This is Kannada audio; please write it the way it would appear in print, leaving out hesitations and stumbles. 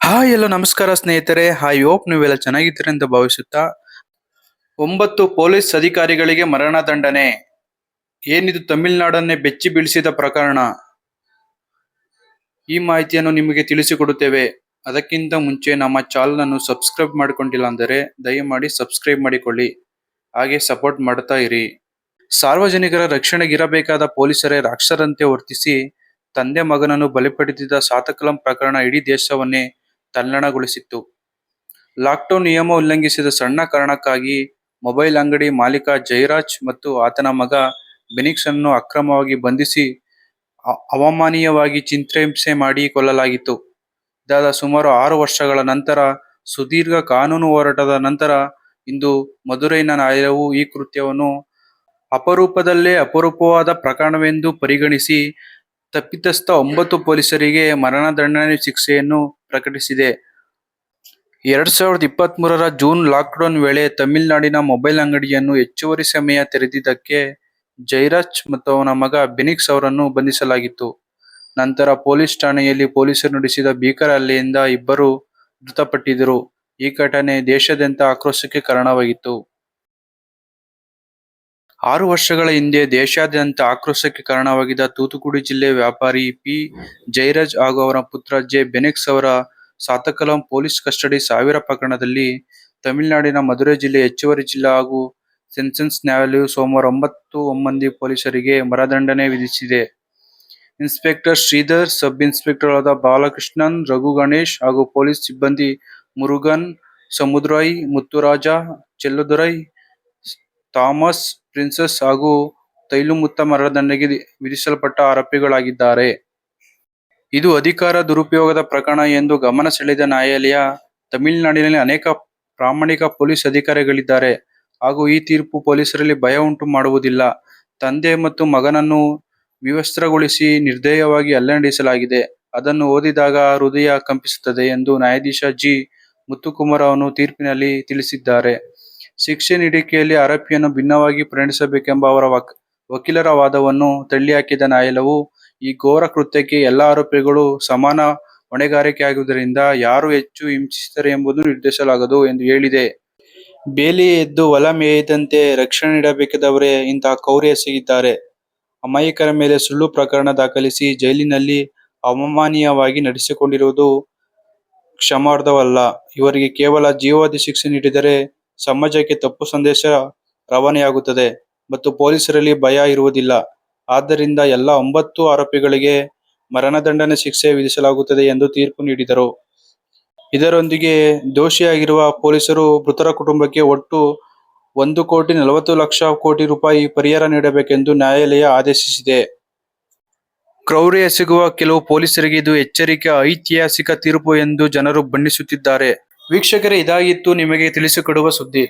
ಹಾಯ್ ಎಲ್ಲ ನಮಸ್ಕಾರ ಸ್ನೇಹಿತರೆ. ಹಾಯ್ ಹೋಪ್ ನೀವೆಲ್ಲ ಚೆನ್ನಾಗಿದ್ದೀರಿ ಅಂತ ಭಾವಿಸುತ್ತಾ 9 ಪೊಲೀಸ್ ಅಧಿಕಾರಿಗಳಿಗೆ ಮರಣದಂಡನೆ. ಏನಿದು ತಮಿಳುನಾಡನ್ನೇ ಬೆಚ್ಚಿ ಬೀಳಿಸಿದ ಪ್ರಕರಣ? ಈ ಮಾಹಿತಿಯನ್ನು ನಿಮಗೆ ತಿಳಿಸಿಕೊಡುತ್ತೇವೆ. ಅದಕ್ಕಿಂತ ಮುಂಚೆ ನಮ್ಮ ಚಾನಲ್ ಅನ್ನು ಸಬ್ಸ್ಕ್ರೈಬ್ ಮಾಡಿಕೊಂಡಿಲ್ಲ ಅಂದರೆ ದಯಮಾಡಿ ಸಬ್ಸ್ಕ್ರೈಬ್ ಮಾಡಿಕೊಳ್ಳಿ, ಹಾಗೆ ಸಪೋರ್ಟ್ ಮಾಡ್ತಾ ಇರಿ. ಸಾರ್ವಜನಿಕರ ರಕ್ಷಣೆಗಿರಬೇಕಾದ ಪೊಲೀಸರೇ ರಾಕ್ಷಸರಂತೆ ವರ್ತಿಸಿ ತಂದೆ ಮಗನನ್ನು ಬಲಿಪಡೆದಿದ್ದ ಸಾತಕಲಂ ಪ್ರಕರಣ ಇಡೀ ದೇಶವನ್ನೇ ತಲ್ಲಣಗೊಳಿಸಿತ್ತು. ಲಾಕ್ಡೌನ್ ನಿಯಮ ಉಲ್ಲಂಘಿಸಿದ ಸಣ್ಣ ಕಾರಣಕ್ಕಾಗಿ ಮೊಬೈಲ್ ಅಂಗಡಿ ಮಾಲೀಕ ಜಯರಾಜ್ ಮತ್ತು ಆತನ ಮಗ ಬೆನಿಕ್ಸನನ್ನು ಅಕ್ರಮವಾಗಿ ಬಂಧಿಸಿ ಅವಮಾನೀಯವಾಗಿ ಚಿತ್ರಹಿಂಸೆ ಮಾಡಿ ಕೊಲ್ಲಲಾಗಿತ್ತು. ಇದಾದ ಸುಮಾರು 6 ವರ್ಷಗಳ ನಂತರ, ಸುದೀರ್ಘ ಕಾನೂನು ಹೋರಾಟದ ನಂತರ ಇಂದು ಮದುರೈನ ನ್ಯಾಯಾಲಯವು ಈ ಕೃತ್ಯವನ್ನು ಅಪರೂಪದಲ್ಲೇ ಅಪರೂಪವಾದ ಪ್ರಕರಣವೆಂದು ಪರಿಗಣಿಸಿ ತಪ್ಪಿತಸ್ಥ 9 ಪೊಲೀಸರಿಗೆ ಮರಣದಂಡನೆ ಶಿಕ್ಷೆಯನ್ನು ಪ್ರಕಟಿಸಿದೆ. 2023ರ ಜೂನ್ ಲಾಕ್ಡೌನ್ ವೇಳೆ ತಮಿಳುನಾಡಿನ ಮೊಬೈಲ್ ಅಂಗಡಿಯನ್ನು ಹೆಚ್ಚುವರಿ ಸಮಯ ತೆರೆದಿದ್ದಕ್ಕೆ ಜಯರಾಜ್ ಮತ್ತು ಅವನ ಮಗ ಬೆನಿಕ್ಸ್ ಅವರನ್ನು ಬಂಧಿಸಲಾಗಿತ್ತು. ನಂತರ ಪೊಲೀಸ್ ಠಾಣೆಯಲ್ಲಿ ಪೊಲೀಸರು ನಡೆಸಿದ ಭೀಕರ ಹಲ್ಲೆಯಿಂದ ಇಬ್ಬರು ಮೃತಪಟ್ಟಿದ್ದರು. ಈ ಘಟನೆ ದೇಶಾದ್ಯಂತ ಆಕ್ರೋಶಕ್ಕೆ ಕಾರಣವಾಗಿತ್ತು. 6 ವರ್ಷಗಳ ಹಿಂದೆ ದೇಶಾದ್ಯಂತ ಆಕ್ರೋಶಕ್ಕೆ ಕಾರಣವಾಗಿದ್ದ ತೂತುಕುಡಿ ಜಿಲ್ಲೆ ವ್ಯಾಪಾರಿ ಪಿ. ಜಯರಾಜ್ ಹಾಗೂ ಅವರ ಪುತ್ರ ಜೆ. ಬೆನಿಕ್ಸ್ ಅವರ ಸಾತಕಲಂ ಪೊಲೀಸ್ ಕಸ್ಟಡಿ ಸಾವಿರ ಪ್ರಕರಣದಲ್ಲಿ ತಮಿಳುನಾಡಿನ ಮದುರೈ ಜಿಲ್ಲೆ ಹೆಚ್ಚುವರಿ ಜಿಲ್ಲಾ ಹಾಗೂ ಸೆಷನ್ಸ್ ನ್ಯಾಯಾಲಯವು ಸೋಮವಾರ 9 ಮಂದಿ ಪೊಲೀಸರಿಗೆ ಮರಣದಂಡನೆ ವಿಧಿಸಿದೆ. ಇನ್ಸ್ಪೆಕ್ಟರ್ ಶ್ರೀಧರ್, ಸಬ್ ಇನ್ಸ್ಪೆಕ್ಟರ್ಗಳಾದ ಬಾಲಕೃಷ್ಣನ್, ರಘು ಗಣೇಶ್ ಹಾಗೂ ಪೊಲೀಸ್ ಸಿಬ್ಬಂದಿ ಮುರುಗನ್, ಸಮುದ್ರೈ, ಮುತ್ತುರಾಜ, ಚೆಲ್ಲುದುರೈ, ಥಾಮಸ್, ಪ್ರಿನ್ಸಸ್ ಹಾಗೂ ತೈಲುಮುತ್ತ ಮರಣದಂಡನೆಗೆ ವಿಧಿಸಲ್ಪಟ್ಟ ಆರೋಪಿಗಳಾಗಿದ್ದಾರೆ. ಇದು ಅಧಿಕಾರ ದುರುಪಯೋಗದ ಪ್ರಕರಣ ಎಂದು ಗಮನ ಸೆಳೆದ ನ್ಯಾಯಾಲಯ, ತಮಿಳುನಾಡಿನಲ್ಲಿ ಅನೇಕ ಪ್ರಾಮಾಣಿಕ ಪೊಲೀಸ್ ಅಧಿಕಾರಿಗಳಿದ್ದಾರೆ ಹಾಗೂ ಈ ತೀರ್ಪು ಪೊಲೀಸರಲ್ಲಿ ಭಯ ಉಂಟು ಮಾಡುವುದಿಲ್ಲ. ತಂದೆ ಮತ್ತು ಮಗನನ್ನು ವಿವಸ್ತ್ರಗೊಳಿಸಿ ನಿರ್ದಯವಾಗಿ ಹಲ್ಲೆ ನಡೆಸಲಾಗಿದೆ. ಅದನ್ನು ಓದಿದಾಗ ಹೃದಯ ಕಂಪಿಸುತ್ತದೆ ಎಂದು ನ್ಯಾಯಾಧೀಶ ಜಿ. ಮುತ್ತುಕುಮಾರ್ ಅವರು ತೀರ್ಪಿನಲ್ಲಿ ತಿಳಿಸಿದ್ದಾರೆ. ಶಿಕ್ಷೆ ನೀಡಿಕೆಯಲ್ಲಿ ಆರೋಪಿಯನ್ನು ಭಿನ್ನವಾಗಿ ಪರಿಗಣಿಸಬೇಕೆಂಬ ಅವರ ವಕೀಲರ ವಾದವನ್ನು ತಳ್ಳಿಹಾಕಿದ ನ್ಯಾಯಾಲಯವು, ಈ ಘೋರ ಕೃತ್ಯಕ್ಕೆ ಎಲ್ಲ ಆರೋಪಿಗಳು ಸಮಾನ ಹೊಣೆಗಾರಿಕೆಯಾಗಿರುವುದರಿಂದ ಯಾರು ಹೆಚ್ಚು ಹಿಂಸಿಸಿದ್ದಾರೆ ಎಂಬುದನ್ನು ನಿರ್ಧರಿಸಲಾಗದು ಎಂದು ಹೇಳಿದೆ. ಬೇಲಿ ಎದ್ದು ಹೊಲ ಮೇಯ್ದಂತೆ ರಕ್ಷಣೆ ನೀಡಬೇಕಾದವರೇ ಇಂತಹ ಕ್ರೌರ್ಯ ಎಸಗಿದ್ದಾರೆ. ಅಮಾಯಕರ ಮೇಲೆ ಸುಳ್ಳು ಪ್ರಕರಣ ದಾಖಲಿಸಿ ಜೈಲಿನಲ್ಲಿ ಅವಮಾನೀಯವಾಗಿ ನಡೆಸಿಕೊಂಡಿರುವುದು ಕ್ಷಮಾರ್ಹವಲ್ಲ. ಇವರಿಗೆ ಕೇವಲ ಜೀವಾವಧಿ ಶಿಕ್ಷೆ ನೀಡಿದರೆ ಸಮಾಜಕ್ಕೆ ತಪ್ಪು ಸಂದೇಶ ರವಾನೆಯಾಗುತ್ತದೆ ಮತ್ತು ಪೊಲೀಸರಲ್ಲಿ ಭಯ ಇರುವುದಿಲ್ಲ. ಆದ್ದರಿಂದ ಎಲ್ಲ 9 ಆರೋಪಿಗಳಿಗೆ ಮರಣದಂಡನೆ ಶಿಕ್ಷೆ ವಿಧಿಸಲಾಗುತ್ತದೆ ಎಂದು ತೀರ್ಪು ನೀಡಿದರು. ಇದರೊಂದಿಗೆ ದೋಷಿಯಾಗಿರುವ ಪೊಲೀಸರು ಮೃತರ ಕುಟುಂಬಕ್ಕೆ ಒಟ್ಟು ₹1,40,00,000 ಪರಿಹಾರ ನೀಡಬೇಕೆಂದು ನ್ಯಾಯಾಲಯ ಆದೇಶಿಸಿದೆ. ಕ್ರೌರ್ಯ ಎಸಗುವ ಕೆಲವು ಪೊಲೀಸರಿಗೆ ಇದು ಎಚ್ಚರಿಕೆಯ ಐತಿಹಾಸಿಕ ತೀರ್ಪು ಎಂದು ಜನರು ಬಣ್ಣಿಸುತ್ತಿದ್ದಾರೆ. ವೀಕ್ಷಕರೇ, ಇದಾಗಿತ್ತು ನಿಮಗೆ ತಿಳಿಸಿಕೊಡುವ ಸುದ್ದಿ.